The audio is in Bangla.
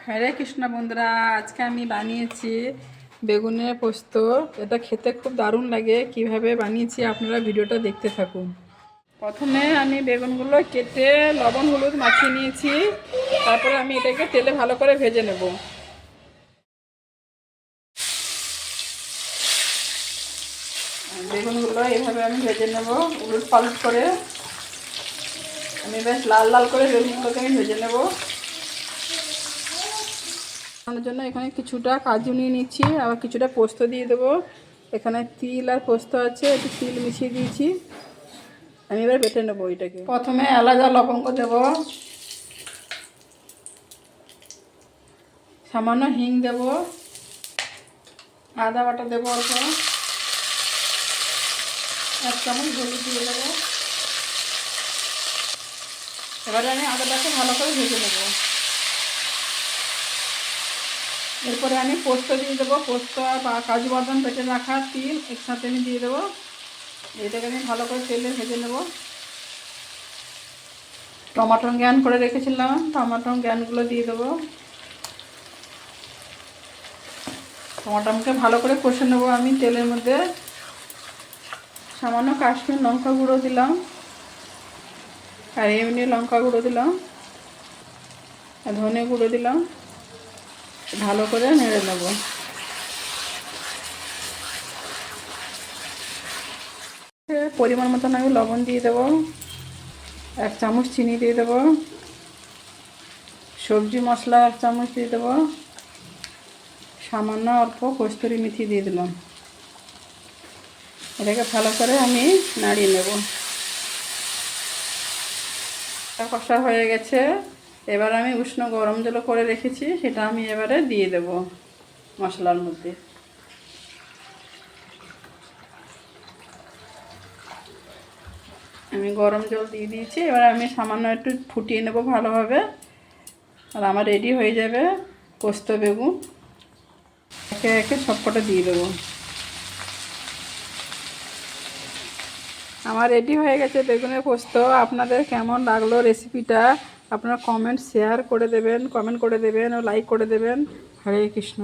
হরে কৃষ্ণ বন্ধুরা, আজকে আমি বানিয়েছি বেগুনের পোস্ত। এটা খেতে খুব দারুণ লাগে। কিভাবে বানিয়েছি আপনারা ভিডিওটা দেখতে থাকুন। প্রথমে আমি বেগুনগুলো কেটে লবণ হলুদ মাখিয়ে নিয়েছি। তারপরে আমি এটাকে তেলে ভালো করে ভেজে নেব। বেগুনগুলো এইভাবে আমি ভেজে নেব উলট পালট করে। আমি বেশ লাল লাল করে বেগুনগুলোকে আমি ভেজে নেব। তার জন্য এখানে কিছুটা কাজু নিয়ে নিচ্ছি, আবার কিছুটা পোস্ত দিয়ে দেবো। এখানে তিল আর পোস্ত আছে, একটু তিল মিশিয়ে দিয়েছি। আমি এবার বেটে নেবো এটাকে। প্রথমে এলাচ আর লবঙ্গ দেব, সামান্য হিং দেব, আদা বাটা দেবো অল্প, 1 চামচ হলুদ দিয়ে দেবো। এবারে আমি আদাটাকে ভালো করে ভেজে নেব। এরপরে আমি পোস্ত দিয়ে দেবো। পোস্ত আর কাজু বাদাম বেটে রাখা তিল একসাথে আমি দিয়ে দেবো। এটাকে আমি ভালো করে তেলে ভেজে নেব। টমাটো জ্ঞান করে রেখেছিলাম, টমাটো জ্ঞানগুলো দিয়ে দেবো। টমাটোকে ভালো করে কষে নেবো আমি তেলের মধ্যে। সামান্য কাশ্মীর লঙ্কা গুঁড়ো দিলাম, আর এমনি লঙ্কা গুঁড়ো দিলাম, আর ধনে গুঁড়ো দিলাম। ভালো করে নেড়ে নেব। পরিমাণ মতন আমি লবণ দিয়ে দেবো, 1 চামচ চিনি দিয়ে দেবো, সবজি মশলা 1 চামচ দিয়ে দেবো, সামান্য অল্প কস্তুরি মেথি দিয়ে দিলাম। এটাকে ভালো করে আমি নাড়িয়ে নেব। কষা হয়ে গেছে। এবার আমি উষ্ণ গরম জল করে রেখেছি, সেটা আমি এবারে দিয়ে দেব মশলার মধ্যে। আমি গরম জল দিয়ে দিয়েছি। এবার আমি সামান্য একটু ফুটিয়ে নেব ভালোভাবে, আর আমার রেডি হয়ে যাবে পোস্ত বেগুন। একে একে সবকটা দিয়ে দেবো। আমার রেডি হয়ে গেছে বেগুনের পোস্ত। আপনাদের কেমন লাগলো রেসিপিটা আপনারা কমেন্ট শেয়ার করে দেবেন, কমেন্ট করে দেবেন ও লাইক করে দেবেন। হরে কৃষ্ণ।